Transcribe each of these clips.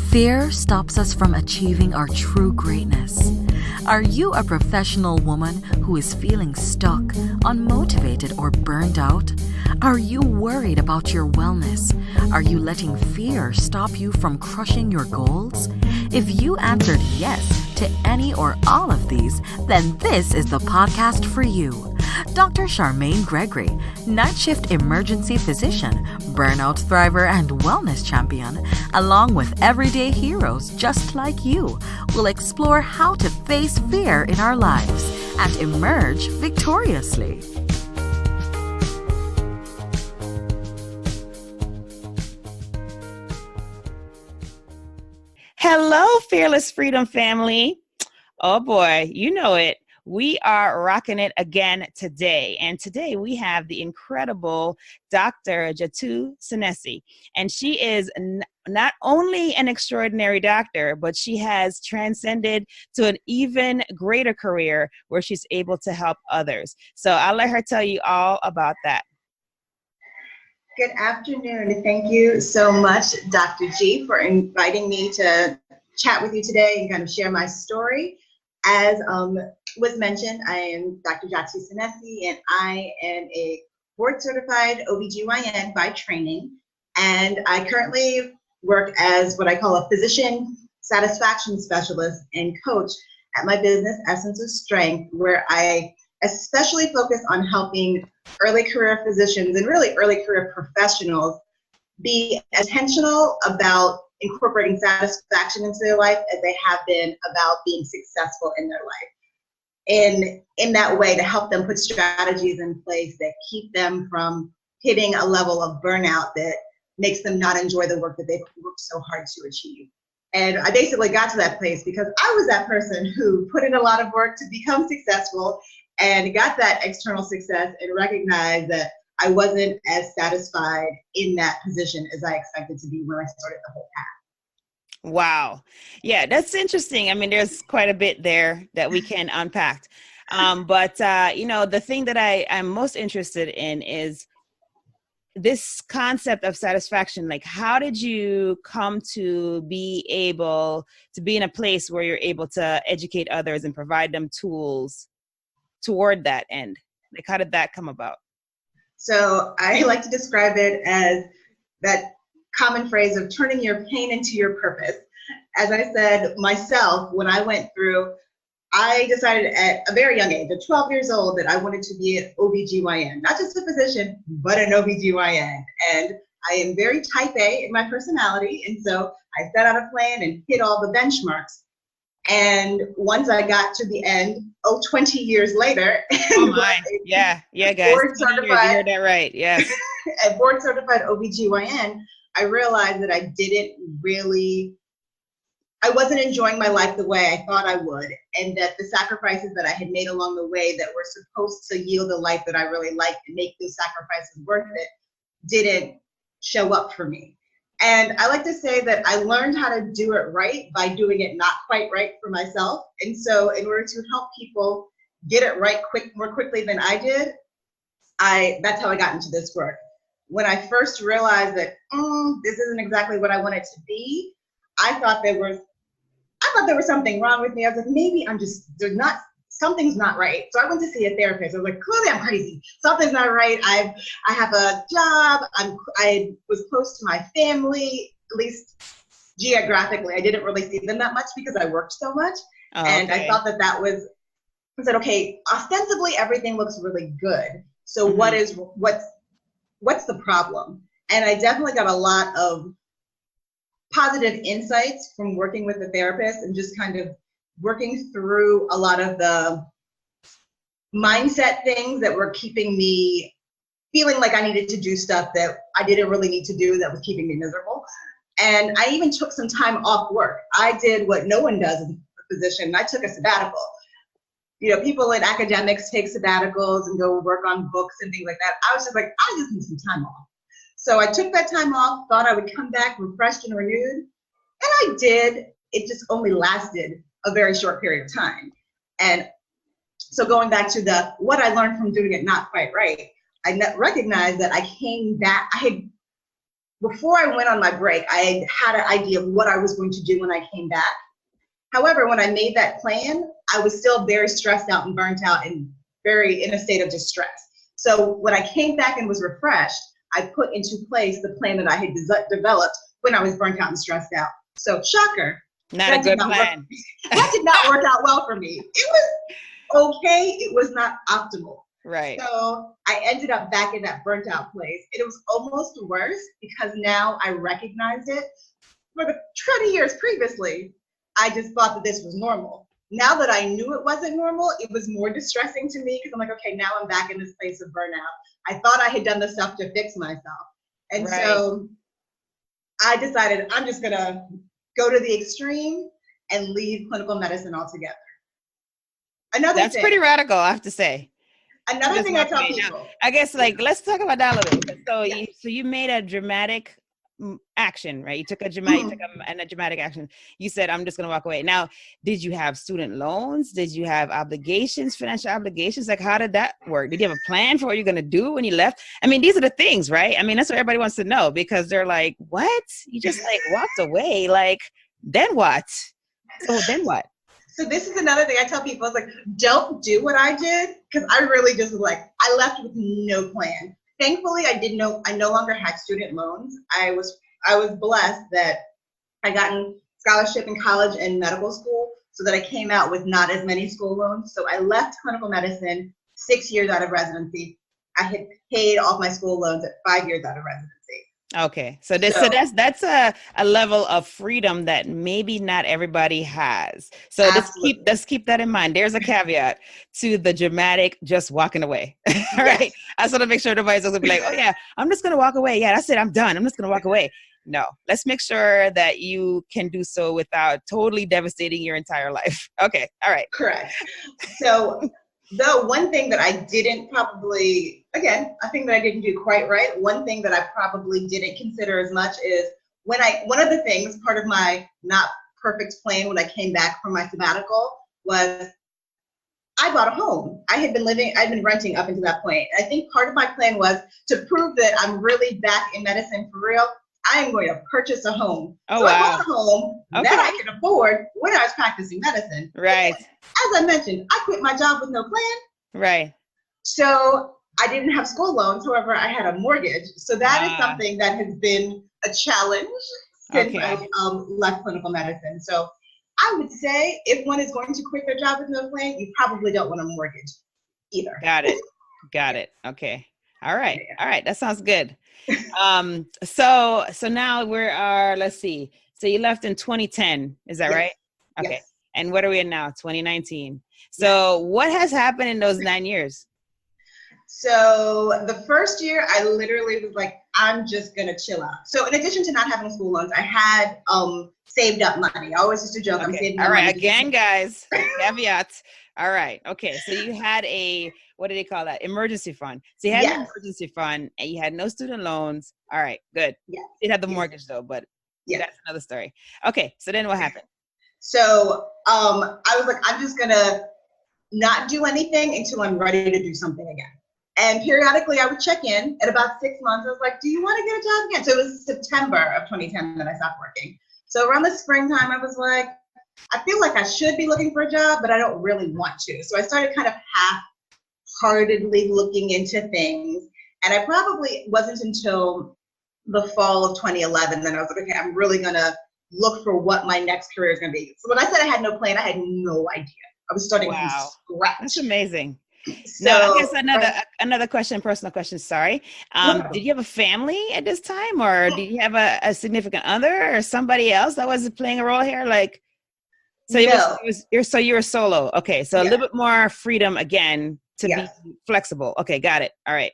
Fear stops us from achieving our true greatness. Are you a professional woman who is feeling stuck, unmotivated, or burned out? Are you worried about your wellness? Are you letting fear stop you from crushing your goals? If you answered yes to any or all of these, then this is the podcast for you. Dr. Charmaine Gregory, night shift emergency physician, burnout thriver, and wellness champion, along with everyday heroes just like you, will explore how to face fear in our lives and emerge victoriously. Hello, Fearless Freedom family. Oh boy, you know it. We are rocking it again today. And today we have the incredible Dr. Jattu Senesie. And she is not only an extraordinary doctor, but she has transcended to an even greater career where she's able to help others. So I'll let her tell you all about that. Good afternoon. Thank you so much, Dr. G, for inviting me to chat with you today and kind of share my story. As was mentioned, I am Dr. Jattu Senesie, and I am a board-certified OB/GYN by training, and I currently work as what I call a physician satisfaction specialist and coach at my business, Essence of Strength, where I especially focus on helping early career physicians and really early career professionals be intentional about incorporating satisfaction into their life as they have been about being successful in their life. And in that way, to help them put strategies in place that keep them from hitting a level of burnout that makes them not enjoy the work that they've worked so hard to achieve. And I basically got to that place because I was that person who put in a lot of work to become successful and got that external success and recognized that I wasn't as satisfied in that position as I expected to be when I started the whole path. Wow. Yeah, that's interesting. I mean, there's quite a bit there that we can unpack. But the thing that I'm most interested in is this concept of satisfaction. Like, how did you come to be able to be in a place where you're able to educate others and provide them tools toward that end? Like, how did that come about? So I like to describe it as that common phrase of turning your pain into your purpose. As I said myself, when I went through, I decided at a very young age, at 12 years old, that I wanted to be an OB/GYN, not just a physician, but an OB/GYN. And I am very type A in my personality. And so I set out a plan and hit all the benchmarks. And once I got to the end, 20 years later, oh my, yeah, guys, board certified, you heard that right, yes. At board certified OB/GYN, I realized that I wasn't enjoying my life the way I thought I would, and that the sacrifices that I had made along the way that were supposed to yield a life that I really liked and make those sacrifices worth it didn't show up for me. And I like to say that I learned how to do it right by doing it not quite right for myself. And so in order to help people get it right more quickly than I did, that's how I got into this work. When I first realized that this isn't exactly what I want it to be, I thought there was something wrong with me. I was like, maybe something's not right. So I went to see a therapist. I was like, clearly I'm crazy. Something's not right. I have a job. I was close to my family, at least geographically. I didn't really see them that much because I worked so much. Oh, and okay. I thought I said, okay, ostensibly everything looks really good. So what's the problem? And I definitely got a lot of positive insights from working with a therapist and just kind of working through a lot of the mindset things that were keeping me feeling like I needed to do stuff that I didn't really need to do that was keeping me miserable. And I even took some time off work. I did what no one does as a physician. I took a sabbatical. You know, people in academics take sabbaticals and go work on books and things like that. I was just like, I just need some time off. So I took that time off, thought I would come back refreshed and renewed, and I did. It just only lasted a very short period of time. And so going back to what I learned from doing it not quite right, I recognized that I came back, I had before I went on my break, I had an idea of what I was going to do when I came back. However, when I made that plan, I was still very stressed out and burnt out and very in a state of distress. So when I came back and was refreshed, I put into place the plan that I had developed when I was burnt out and stressed out. So shocker. Not a good plan. That did not work out well for me. It was okay. It was not optimal. Right. So I ended up back in that burnt out place. It was almost worse because now I recognized it. For the 20 years previously, I just thought that this was normal. Now that I knew it wasn't normal, it was more distressing to me because I'm like, okay, now I'm back in this place of burnout. I thought I had done the stuff to fix myself. And so I decided I'm just going to go to the extreme and leave clinical medicine altogether. That's pretty radical, I have to say. Another thing I tell people. I guess, like, let's talk about that a little bit. So, you made a dramatic action, right? You took a dramatic action. You said, I'm just going to walk away. Now, did you have student loans? Did you have obligations, financial obligations? Like, how did that work? Did you have a plan for what you're going to do when you left? I mean, these are the things, right? I mean, that's what everybody wants to know because they're like, what? You just like walked away. Like, then what? So then what? So this is another thing I tell people. It's like, don't do what I did because I really just was like, I left with no plan. Thankfully, I no longer had student loans. I was blessed that I gotten scholarship in college and medical school so that I came out with not as many school loans. So I left clinical medicine 6 years out of residency. I had paid off my school loans at 5 years out of residency. Okay. So that's a level of freedom that maybe not everybody has. So let's keep that in mind. There's a caveat to the dramatic just walking away. All right. I just want to make sure nobody's going to be like, oh yeah, I'm just going to walk away. Yeah, that's it. I'm done. I'm just going to walk away. No, let's make sure that you can do so without totally devastating your entire life. Okay. All right. Correct. So the one thing that I didn't probably, again, a thing that I didn't do quite right, one thing that I probably didn't consider as much is one of the things, part of my not perfect plan when I came back from my sabbatical was I bought a home. I'd been renting up until that point. I think part of my plan was to prove that I'm really back in medicine for real. I am going to purchase a home. Oh, so wow. I bought a home that I can afford when I was practicing medicine. Right. As I mentioned, I quit my job with no plan. Right. So I didn't have school loans. However, I had a mortgage. So that is something that has been a challenge since I left clinical medicine. So I would say if one is going to quit their job with no plan, you probably don't want a mortgage either. Got it. Okay. All right. All right. That sounds good. So now let's see. So you left in 2010. Is that right? Okay. Yes. And what are we in now? 2019. So what has happened in those 9 years? So the first year I literally was like, I'm just going to chill out. So in addition to not having school loans, I had saved up money. I always used to joke. Okay. I'm saving all right. money. Again, guys, caveats. All right. Okay. So you had what do they call that? Emergency fund. So you had an emergency fund and you had no student loans. All right. Good. Yes. You had the mortgage though, but that's another story. Okay. So then what happened? So I was like, I'm just going to not do anything until I'm ready to do something again. And periodically I would check in. At about 6 months, I was like, do you want to get a job again? So it was September of 2010 that I stopped working. So around the springtime, I was like, I feel like I should be looking for a job, but I don't really want to. So I started kind of half-heartedly looking into things. And I probably wasn't until the fall of 2011 that I was like, okay, I'm really going to look for what my next career is going to be. So when I said I had no plan, I had no idea. I was starting from scratch. That's amazing. So, now, I guess another question, personal question, sorry. Did you have a family at this time, or did you have a significant other or somebody else that was playing a role here? Like, so you were solo. Okay. So a little bit more freedom again to be flexible. Okay. Got it. All right.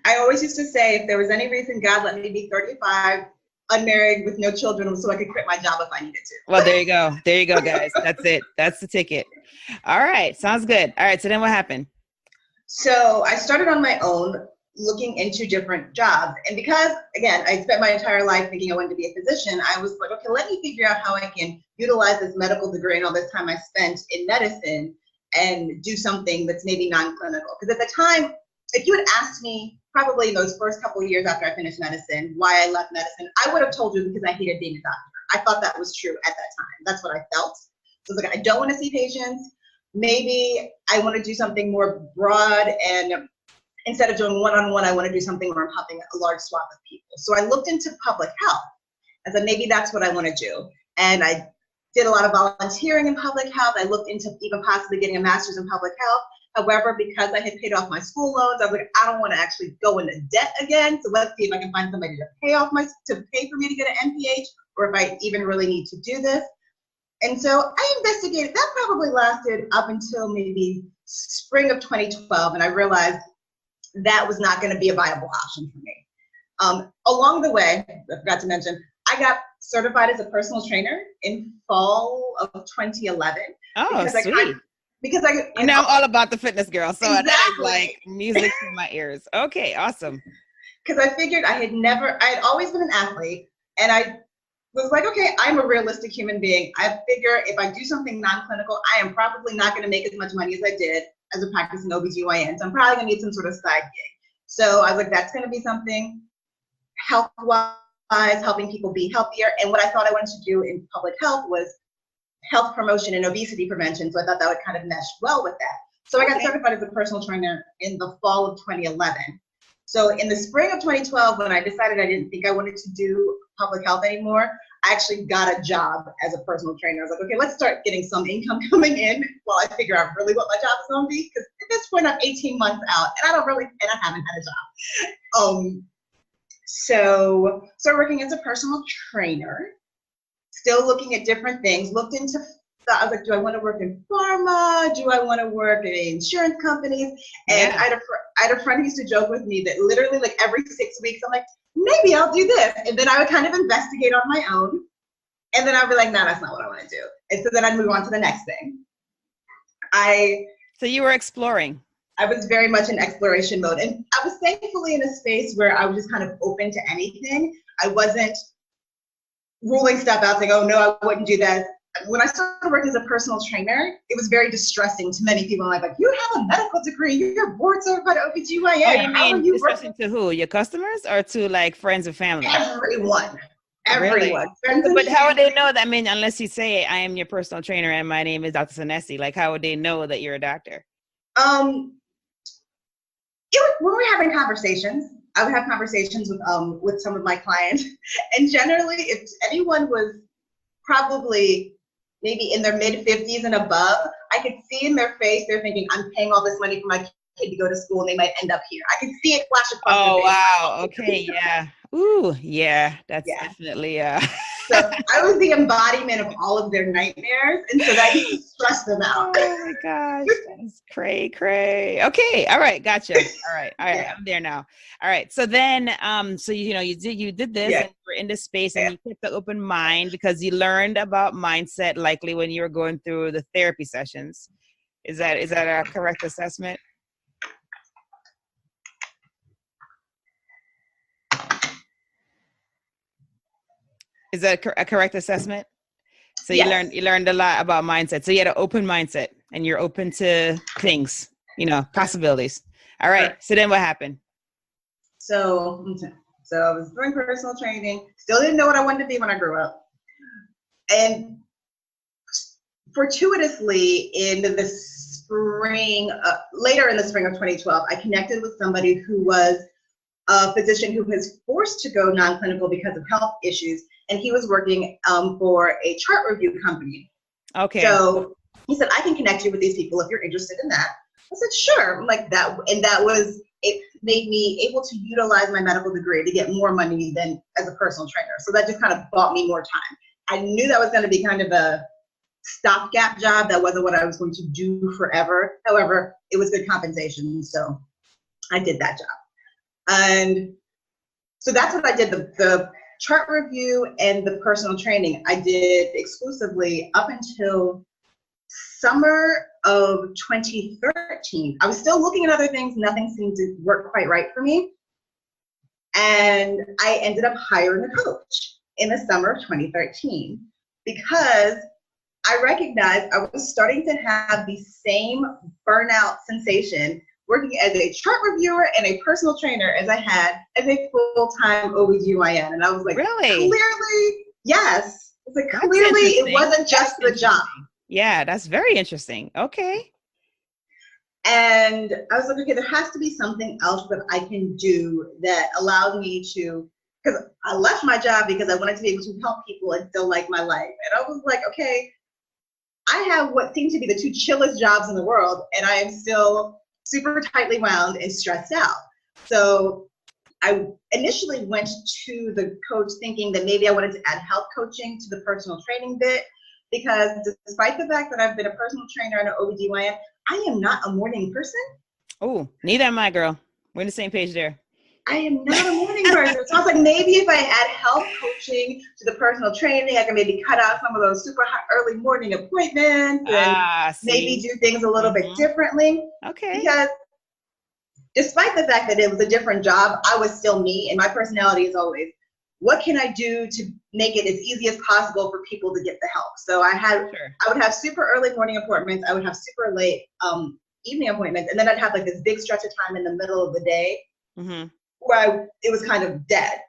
I always used to say, if there was any reason God let me be 35, unmarried with no children, so I could quit my job if I needed to. Well, there you go. There you go, guys. That's it. That's the ticket. All right. Sounds good. All right. So then what happened? So I started on my own looking into different jobs. And because, again, I spent my entire life thinking I wanted to be a physician, I was like, okay, let me figure out how I can utilize this medical degree and all this time I spent in medicine and do something that's maybe non-clinical. Because at the time, if you had asked me probably in those first couple of years after I finished medicine, why I left medicine. I would have told you because I hated being a doctor. I thought that was true at that time. That's what I felt. So I was like, I don't want to see patients. Maybe I want to do something more broad, and instead of doing one-on-one, I want to do something where I'm helping a large swath of people. So I looked into public health. I said, maybe that's what I want to do. And I did a lot of volunteering in public health. I looked into even possibly getting a master's in public health. However, because I had paid off my school loans, I was like, I don't want to actually go into debt again. So let's see if I can find somebody to pay for me to get an MPH, or if I even really need to do this. And so I investigated. That probably lasted up until maybe spring of 2012, and I realized that was not going to be a viable option for me. Along the way, I forgot to mention, I got certified as a personal trainer in fall of 2011. Oh, sweet. I know I'm all about the fitness, girl. So exactly. That is like music to my ears. Okay, awesome. Because I figured I had always been an athlete, and I was like, okay, I'm a realistic human being. I figure if I do something non-clinical, I am probably not going to make as much money as I did as a practicing OBGYN. So I'm probably going to need some sort of side gig. So I was like, that's going to be something health-wise, helping people be healthier. And what I thought I wanted to do in public health was health promotion and obesity prevention. So I thought that would kind of mesh well with that. So I got certified as a personal trainer in the fall of 2011. So in the spring of 2012, when I decided I didn't think I wanted to do public health anymore, I actually got a job as a personal trainer. I was like, okay, let's start getting some income coming in while I figure out really what my job is going to be. Because at this point, I'm 18 months out, and I haven't had a job. So started working as a personal trainer, still looking at different things, I was like, do I want to work in pharma? Do I want to work in insurance companies? And I had a friend who used to joke with me that literally like every 6 weeks, I'm like, maybe I'll do this. And then I would kind of investigate on my own. And then I'd be like, no, that's not what I want to do. And so then I'd move on to the next thing. So you were exploring. I was very much in exploration mode. And I was thankfully in a space where I was just kind of open to anything. I wasn't ruling stuff out, saying, oh, no, I wouldn't do that. When I started working as a personal trainer, it was very distressing to many people. I'm like, you have a medical degree, you're board certified OBGYN. Oh, you mean distressing to who? Your customers or to like friends and family? Everyone. Really? But how would they know that? I mean, unless you say, I am your personal trainer and my name is Dr. Senesie, like how would they know that you're a doctor? When we're having conversations, I would have conversations with some of my clients. And generally, if anyone was probably maybe in their mid-50s and above, I could see in their face, they're thinking, I'm paying all this money for my kid to go to school and they might end up here. I could see it flash across their face. Oh, wow. Okay, yeah. Ooh, yeah, that's definitely, So I was the embodiment of all of their nightmares, and so that used to stress them out. Oh my gosh, that's cray. Okay, all right, gotcha. All right, I'm there now. All right, so then, so you did this, and you were in this space, and you kept the open mind because you learned about mindset likely when you were going through the therapy sessions. Is that a correct assessment? Is that a correct assessment? So you learned a lot about mindset. So you had an open mindset and you're open to things, possibilities. All right. So then what happened? So I was doing personal training, still didn't know what I wanted to be when I grew up. And fortuitously in the spring, later in the spring of 2012, I connected with somebody who was a physician who was forced to go non-clinical because of health issues. And he was working for a chart review company. Okay. So he said, I can connect you with these people if you're interested in that. I said, sure. I'm like that. And it made me able to utilize my medical degree to get more money than as a personal trainer. So that just kind of bought me more time. I knew that was going to be kind of a stopgap job. That wasn't what I was going to do forever. However, it was good compensation. So I did that job. And so that's what I did. The chart review and the personal training I did exclusively up until summer of 2013. I was still looking at other things. Nothing seemed to work quite right for me. And I ended up hiring a coach in the summer of 2013 because I recognized I was starting to have the same burnout sensation working as a chart reviewer and a personal trainer as I had as a full-time OBGYN. And I was like, really? Clearly, yes. It's like, That's clearly it interesting. wasn't just the job. Yeah, that's very interesting. Okay. And I was like, okay, there has to be something else that I can do that allows me to, because I left my job because I wanted to be able to help people and still like my life. And I was like, okay, I have what seem to be the two chillest jobs in the world, and I am still super tightly wound and stressed out. So I initially went to the coach thinking that maybe I wanted to add health coaching to the personal training bit, because despite the fact that I've been a personal trainer and an OBGYN, I am not a morning person. Oh, neither am I, girl. We're on the same page there. I am not a morning person. So I was like, maybe if I add health coaching to the personal training, I can maybe cut out some of those super early morning appointments and maybe do things a little bit differently. Okay. Because despite the fact that it was a different job, I was still me, and my personality is always, what can I do to make it as easy as possible for people to get the help? So I would have super early morning appointments. I would have super late evening appointments. And then I'd have like this big stretch of time in the middle of the day where it was kind of dead.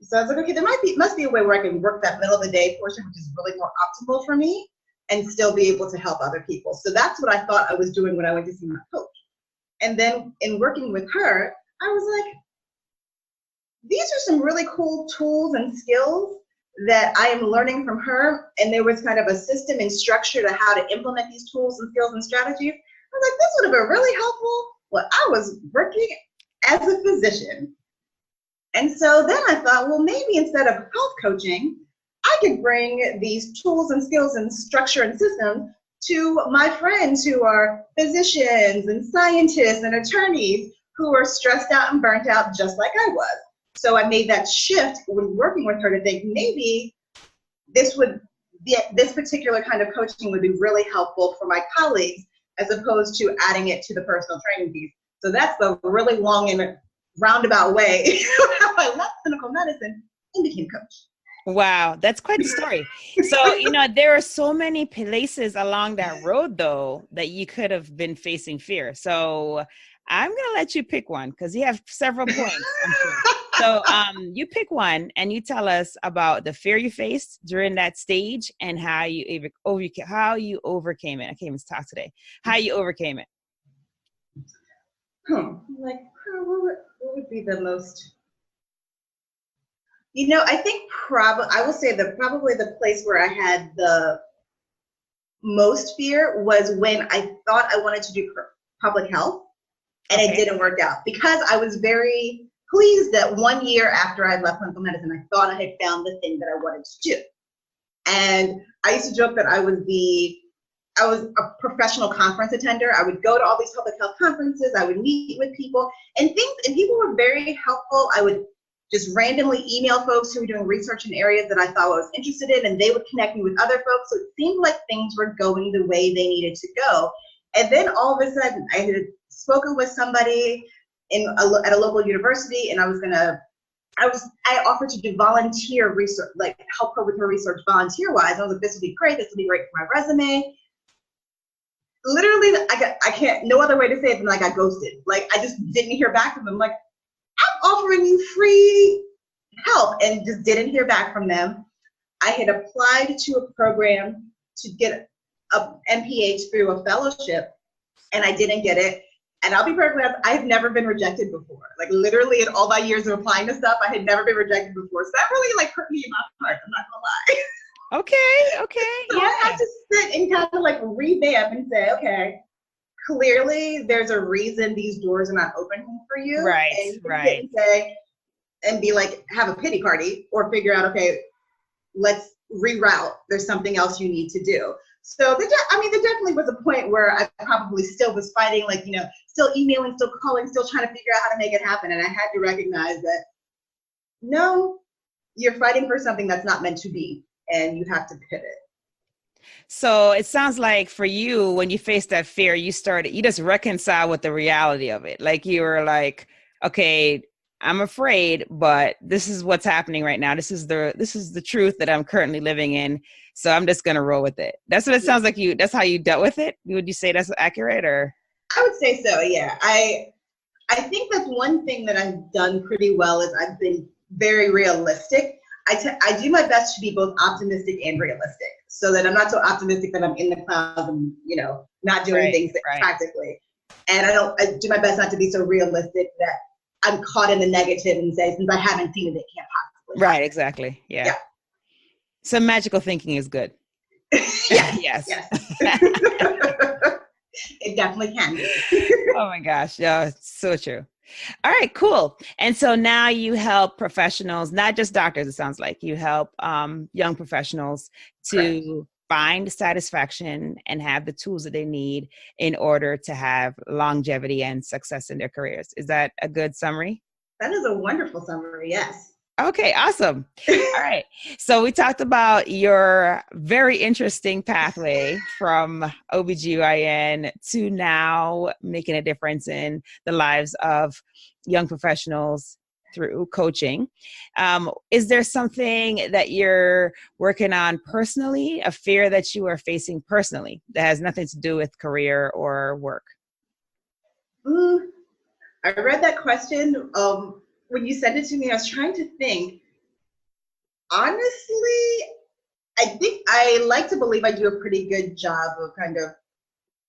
So I was like, okay, must be a way where I can work that middle of the day portion, which is really more optimal for me, and still be able to help other people. So that's what I thought I was doing when I went to see my coach. And then in working with her, I was like, these are some really cool tools and skills that I am learning from her. And there was kind of a system and structure to how to implement these tools and skills and strategies. I was like, this would have been really helpful when I was working as a physician. And so then I thought, well, maybe instead of health coaching, I could bring these tools and skills and structure and systems to my friends who are physicians and scientists and attorneys who are stressed out and burnt out just like I was. So I made that shift when working with her to think maybe this particular kind of coaching would be really helpful for my colleagues as opposed to adding it to the personal training piece. So that's the really long and roundabout way how I left clinical medicine and became a coach. Wow, that's quite the story. So, there are so many places along that road, though, that you could have been facing fear. So I'm going to let you pick one because you have several points, I'm sure. So you pick one and you tell us about the fear you faced during that stage and how you overcame it. I can't even talk today. How you overcame it. Like, what would be the most... I think I will say that probably the place where I had the most fear was when I thought I wanted to do public health and it didn't work out, because I was very pleased that 1 year after I left clinical medicine, I thought I had found the thing that I wanted to do. And I used to joke that I was a professional conference attender. I would go to all these public health conferences. I would meet with people and people were very helpful. I would just randomly email folks who were doing research in areas that I thought I was interested in, and they would connect me with other folks. So it seemed like things were going the way they needed to go. And then all of a sudden, I had spoken with somebody at a local university, and I offered to do volunteer research, like help her with her research volunteer-wise. I was like, this would be great. This would be great for my resume. Literally, I can't, no other way to say it than I got ghosted. Like, I just didn't hear back from them. Like, I'm offering you free help, and just didn't hear back from them. I had applied to a program to get a MPH through a fellowship, and I didn't get it. And I'll be perfectly honest, I've never been rejected before. Like, literally in all my years of applying to stuff, I had never been rejected before. So that really hurt me in my heart, I'm not gonna lie. Okay. So I had to sit and kind of revamp and say, okay, clearly there's a reason these doors are not open for you. Right, and you can right. sit and say, and be like, have a pity party, or figure out, okay, let's reroute. There's something else you need to do. So there definitely was a point where I probably still was fighting, still emailing, still calling, still trying to figure out how to make it happen. And I had to recognize that, no, you're fighting for something that's not meant to be, and you have to pivot. So it sounds like for you, when you faced that fear, you just reconcile with the reality of it. Like, you were like, okay, I'm afraid, but this is what's happening right now. This is the truth that I'm currently living in. So I'm just going to roll with it. That's what it sounds like that's how you dealt with it. Would you say that's accurate, or? I would say so, yeah. I think that's one thing that I've done pretty well is I've been very realistic. I do my best to be both optimistic and realistic, so that I'm not so optimistic that I'm in the clouds and, not doing things practically. And I do my best not to be so realistic that I'm caught in the negative and say, since I haven't seen it, it can't possibly happen. Right, exactly. Yeah. So magical thinking is good. Yes. It definitely can be. Oh my gosh. Yeah, it's so true. All right, cool. And so now you help professionals, not just doctors, it sounds like you help young professionals to find satisfaction and have the tools that they need in order to have longevity and success in their careers. Is that a good summary? That is a wonderful summary, yes. Okay, awesome. All right. So we talked about your very interesting pathway from OBGYN to now making a difference in the lives of young professionals through coaching. Is there something that you're working on personally, a fear that you are facing personally that has nothing to do with career or work? I read that question. When you sent it to me, I was trying to think. Honestly, I think I like to believe I do a pretty good job of kind of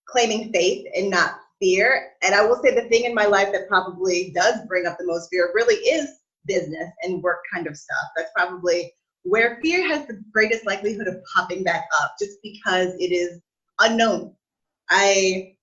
claiming faith and not fear. And I will say the thing in my life that probably does bring up the most fear really is business and work kind of stuff. That's probably where fear has the greatest likelihood of popping back up, just because it is unknown. I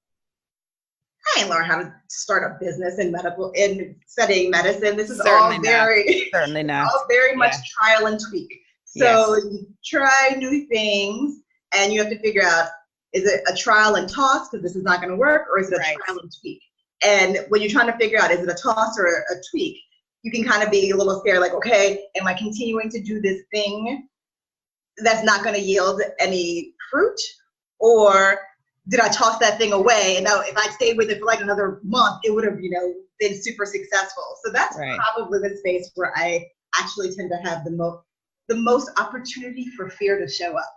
ain't learned how to start a business in studying medicine. This is Certainly all very, certainly not. all very much trial and tweak. So you try new things and you have to figure out, is it a trial and toss because this is not going to work, or is it a trial and tweak? And when you're trying to figure out, is it a toss or a tweak, you can kind of be a little scared, like, okay, am I continuing to do this thing that's not going to yield any fruit? Or did I toss that thing away? And now if I stayed with it for like another month, it would have, been super successful. So that's probably the space where I actually tend to have the most opportunity for fear to show up.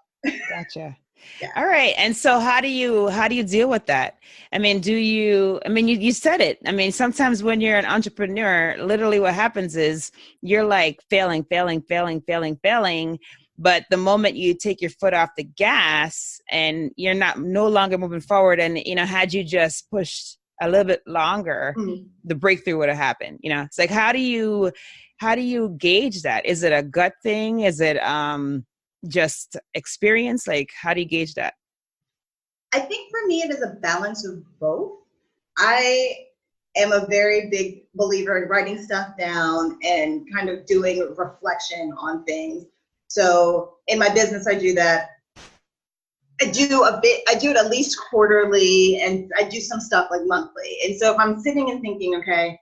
Gotcha. Yeah. All right. And so how do you deal with that? You said it. Sometimes when you're an entrepreneur, literally what happens is you're like failing. But the moment you take your foot off the gas and you're no longer moving forward, and, had you just pushed a little bit longer, the breakthrough would have happened. It's like, how do you gauge that? Is it a gut thing? Is it just experience? Like, how do you gauge that? I think for me, it is a balance of both. I am a very big believer in writing stuff down and kind of doing reflection on things. So in my business, I do that. I do it at least quarterly, and I do some stuff like monthly. And so if I'm sitting and thinking, okay,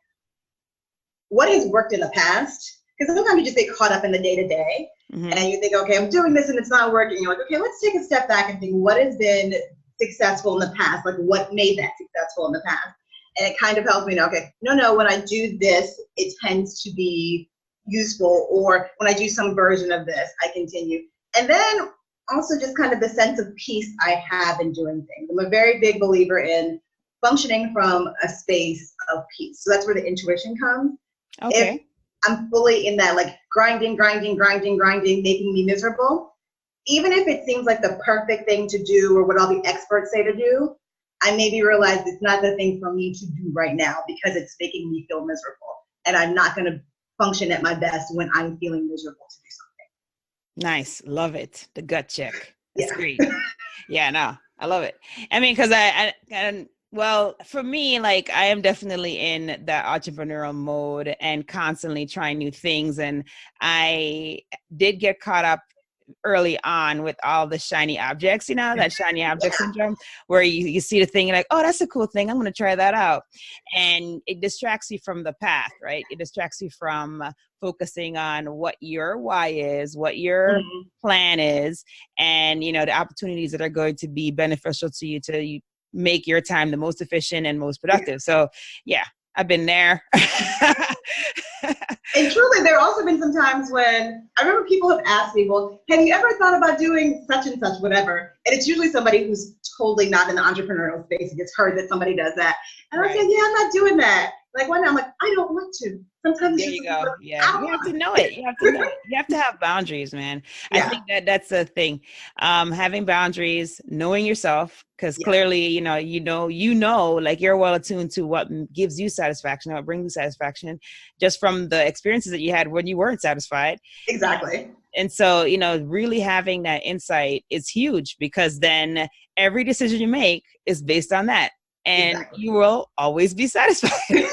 what has worked in the past? Because sometimes you just get caught up in the day-to-day, and you think, okay, I'm doing this and it's not working. You're like, okay, let's take a step back and think, what has been successful in the past? Like, what made that successful in the past? And it kind of helps me know, okay, no, when I do this, it tends to be useful, or when I do some version of this, I continue. And then also just kind of the sense of peace I have in doing things. I'm a very big believer in functioning from a space of peace. So that's where the intuition comes. Okay. If I'm fully in that, like grinding, making me miserable, even if it seems like the perfect thing to do or what all the experts say to do, I maybe realize it's not the thing for me to do right now because it's making me feel miserable. And I'm not going to function at my best when I'm feeling miserable to do something. Nice. Love it. The gut check. That's great. Yeah, no, I love it. Because well, for me, like, I am definitely in the entrepreneurial mode and constantly trying new things. And I did get caught up early on with all the shiny objects, that shiny object syndrome, where you see the thing, you're like, oh, that's a cool thing, I'm going to try that out. And it distracts you from the path, right? It distracts you from focusing on what your why is, what your plan is, and, the opportunities that are going to be beneficial to you to make your time the most efficient and most productive. So I've been there. And truly, there have also been some times when I remember people have asked me, well, have you ever thought about doing such and such, whatever? And it's usually somebody who's totally not in the entrepreneurial space and gets heard that somebody does that. And I say, yeah, I'm not doing that. Like one day I'm like, I don't want to. Sometimes there you go. Yeah, you have to know it. You have to know it. You have to have boundaries, man. I think that's a thing. Having boundaries, knowing yourself, because clearly, you know, like you're well attuned to what gives you satisfaction, what brings you satisfaction, just from the experiences that you had when you weren't satisfied. Exactly. And so, you know, really having that insight is huge, because then every decision you make is based on that, and you will always be satisfied.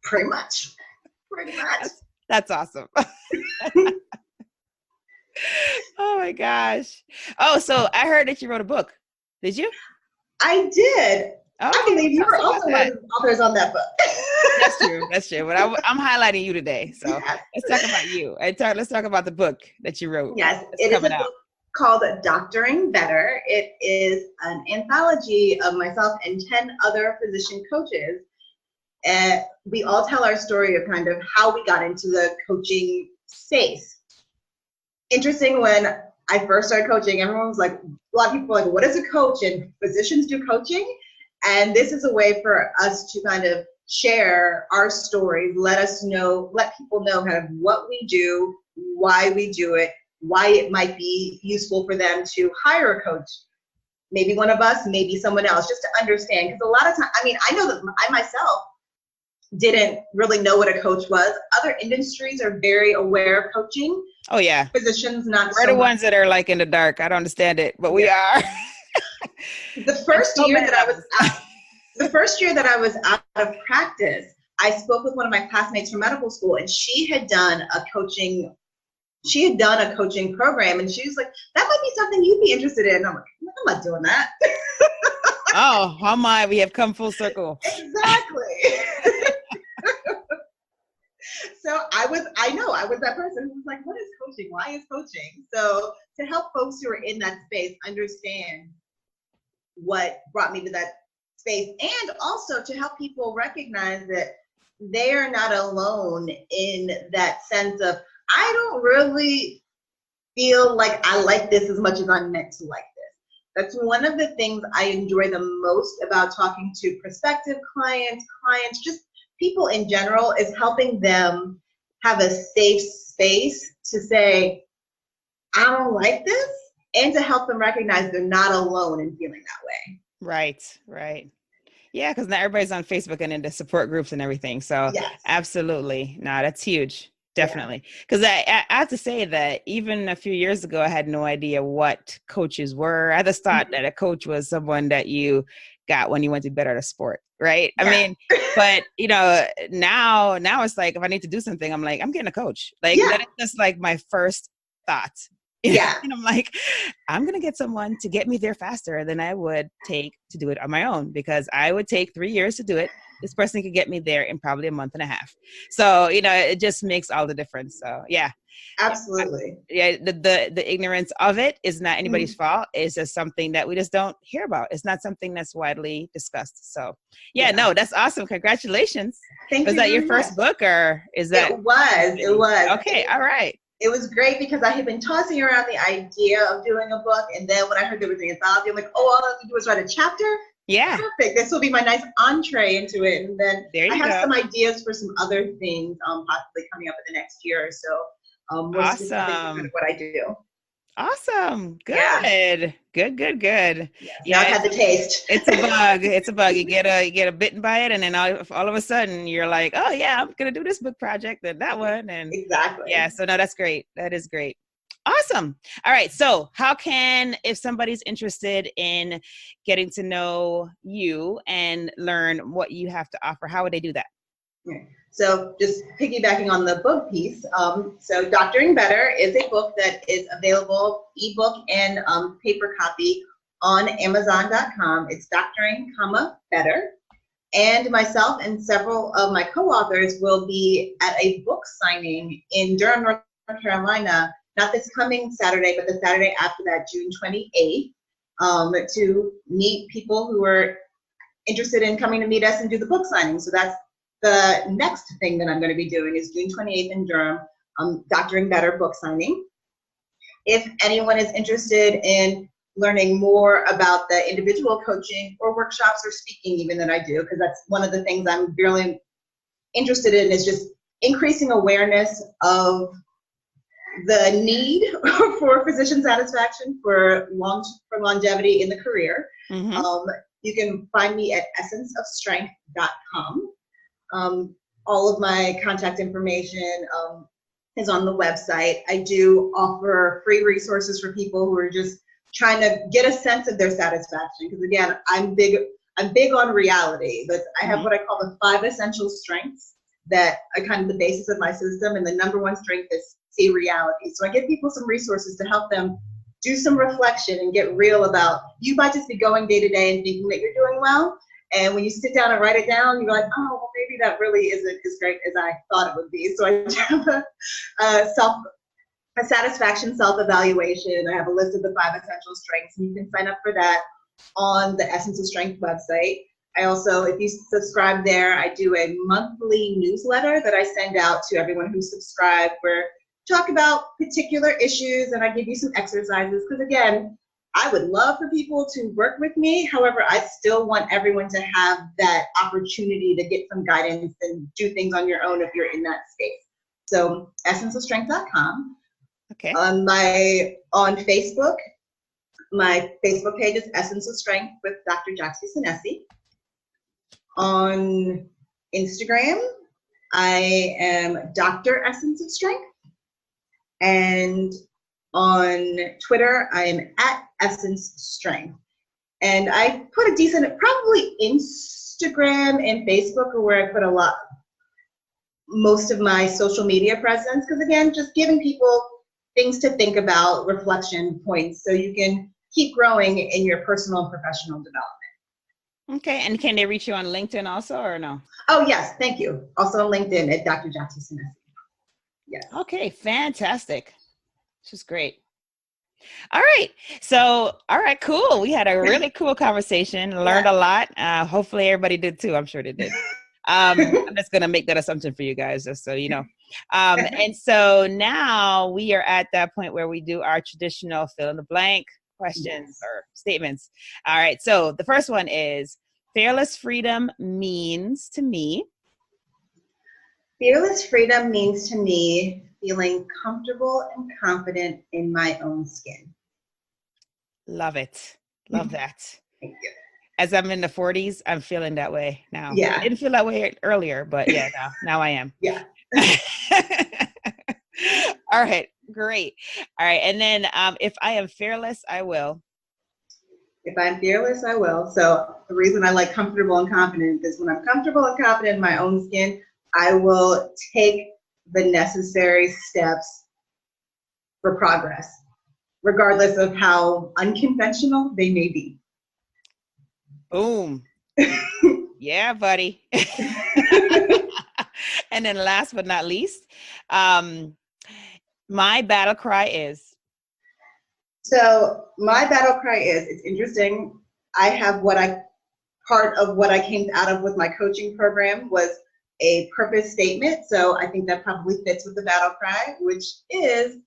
Pretty much. That's awesome. Oh my gosh. Oh, so I heard that you wrote a book. Did you? I did. Okay. I believe you were also one of the authors on that book. That's true. But I'm highlighting you today. So let's talk about you. Let's talk about the book that you wrote. Yes, it is a book called Doctoring Better. It is an anthology of myself and 10 other physician coaches. And we all tell our story of kind of how we got into the coaching space. Interesting, when I first started coaching, everyone was like, a lot of people were like, what is a coach? And physicians do coaching. And this is a way for us to kind of share our stories, let people know kind of what we do, why we do it, why it might be useful for them to hire a coach. Maybe one of us, maybe someone else, just to understand. Because a lot of times, I mean, I know that I myself didn't really know what a coach was. Other industries are very aware of coaching. Oh yeah. Physicians not We're the ones that are like in the dark. I don't understand it, but we are. The first year that I was out of practice, I spoke with one of my classmates from medical school, and she had done a coaching program, and she was like, that might be something you'd be interested in. And I'm like, I'm not doing that. Oh, how am I? We have come full circle. Exactly. So I was that person who was like, what is coaching? Why is coaching? So to help folks who are in that space understand what brought me to that space, and also to help people recognize that they are not alone in that sense of, I don't really feel like I like this as much as I'm meant to like this. That's one of the things I enjoy the most about talking to prospective clients, just people in general, is helping them have a safe space to say, I don't like this, and to help them recognize they're not alone in feeling that way. Right. Yeah, because not everybody's on Facebook and into support groups and everything. So absolutely. No, that's huge. Definitely. Because I have to say that even a few years ago, I had no idea what coaches were. I just thought that a coach was someone that you got when you went to better at a sport. Right. I mean, but you know, now it's like, if I need to do something, I'm like, I'm getting a coach. Like that is just like my first thought. Yeah. And I'm like, I'm going to get someone to get me there faster than I would take to do it on my own, because I would take 3 years to do it. This person could get me there in probably a month and a half. So, you know, it just makes all the difference. So, yeah. Absolutely. The ignorance of it is not anybody's fault. It's just something that we just don't hear about. It's not something that's widely discussed. So, no, that's awesome. Congratulations. Thank you. Was that your first book, or is that? It was. Okay. All right. It was great because I had been tossing around the idea of doing a book. And then when I heard there was an anthology, I'm like, all I have to do is write a chapter. Yeah. Perfect. This will be my nice entree into it. And then I have some ideas for some other things possibly coming up in the next year or so. Awesome. What I do. Awesome. Good. Yeah. Good. Yeah, I've had the taste. It's a bug. You get bitten by it, and then all of a sudden you're like, oh yeah, I'm gonna do this book project and that one, and exactly. Yeah. So no, that's great. That is great. Awesome. All right. So if somebody's interested in getting to know you and learn what you have to offer, how would they do that? Okay. So just piggybacking on the book piece. So Doctoring Better is a book that is available ebook and paper copy on Amazon.com. It's Doctoring, Better. And myself and several of my co-authors will be at a book signing in Durham, North Carolina, not this coming Saturday, but the Saturday after that, June 28th, to meet people who are interested in coming to meet us and do the book signing. So that's the next thing that I'm going to be doing is June 28th in Durham, Doctoring Better book signing. If anyone is interested in learning more about the individual coaching or workshops or speaking even that I do, because that's one of the things I'm really interested in, is just increasing awareness of the need for physician satisfaction for longevity in the career. You can find me at essenceofstrength.com. All of my contact information is on the website. I do offer free resources for people who are just trying to get a sense of their satisfaction. Because again, I'm big on reality. But I have what I call the 5 essential strengths that are kind of the basis of my system. And the number 1 strength is see reality. So I give people some resources to help them do some reflection and get real about, you might just be going day to day and thinking that you're doing well. And when you sit down and write it down, you're like, oh, well, maybe that really isn't as great as I thought it would be. So I have a satisfaction self-evaluation. I have a list of the 5 essential strengths, and you can sign up for that on the Essence of Strength website. I also, if you subscribe there, I do a monthly newsletter that I send out to everyone who's subscribed, where I talk about particular issues and I give you some exercises. Because again, I would love for people to work with me. However, I still want everyone to have that opportunity to get some guidance and do things on your own if you're in that space. So essenceofstrength.com. Okay. On Facebook, my Facebook page is Essence of Strength with Dr. Jattu Senesie. On Instagram, I am Dr. Essence of Strength. And on Twitter, I am at Essence Strength. And I put a decent, probably Instagram and Facebook are where I put most of my social media presence. Because again, just giving people things to think about, reflection points, so you can keep growing in your personal and professional development. Okay, and can they reach you on LinkedIn also, or no? Oh, yes, thank you. Also on LinkedIn at Dr. Jattu Senesie. Yes. Okay, fantastic. This is great. All right. So, all right, cool. We had a really cool conversation, learned a lot. Hopefully everybody did too. I'm sure they did. I'm just going to make that assumption for you guys, just so you know. And so now we are at that point where we do our traditional fill in the blank questions or statements. All right. So the first one is, fearless freedom means to me. Fearless freedom means to me feeling comfortable and confident in my own skin. Love it. Love that. Thank you. As I'm in the 40s, I'm feeling that way now. Yeah. I didn't feel that way earlier, but yeah, now I am. Yeah. All right, great. All right, and then if I am fearless, I will. If I'm fearless, I will. So the reason I like comfortable and confident is when I'm comfortable and confident in my own skin, I will take the necessary steps for progress, regardless of how unconventional they may be. Boom. Yeah, buddy. And then last but not least, my battle cry is. So my battle cry is, it's interesting. I have part of what I came out of with my coaching program was a purpose statement. So I think that probably fits with the battle cry, which is,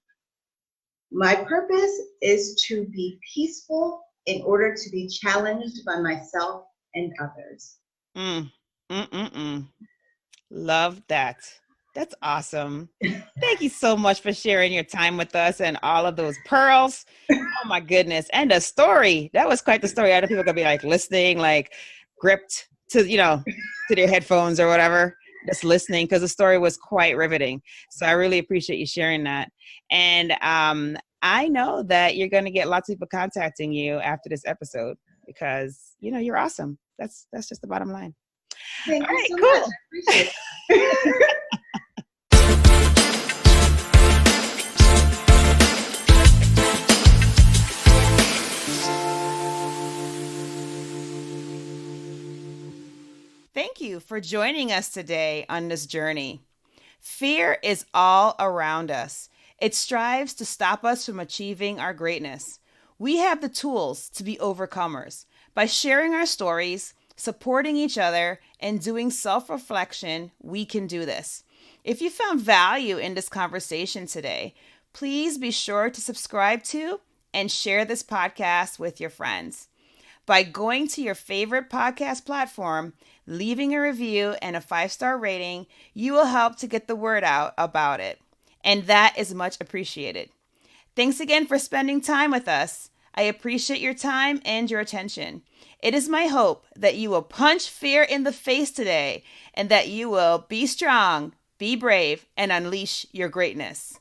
my purpose is to be peaceful in order to be challenged by myself and others. Love that. That's awesome. Thank you so much for sharing your time with us and all of those pearls. Oh my goodness. And the story, that was quite the story. I know people are gonna be like listening, like gripped to, to their headphones or whatever, just listening, because the story was quite riveting. So I really appreciate you sharing that. And I know that you're going to get lots of people contacting you after this episode because, you're awesome. That's just the bottom line. Thank All you right, so cool. much. I appreciate it. Thank you for joining us today on this journey. Fear is all around us. It strives to stop us from achieving our greatness. We have the tools to be overcomers by sharing our stories, supporting each other, and doing self-reflection, we can do this. If you found value in this conversation today, please be sure to subscribe to and share this podcast with your friends. By going to your favorite podcast platform, leaving a review and a 5-star rating, you will help to get the word out about it. And that is much appreciated. Thanks again for spending time with us. I appreciate your time and your attention. It is my hope that you will punch fear in the face today and that you will be strong, be brave, and unleash your greatness.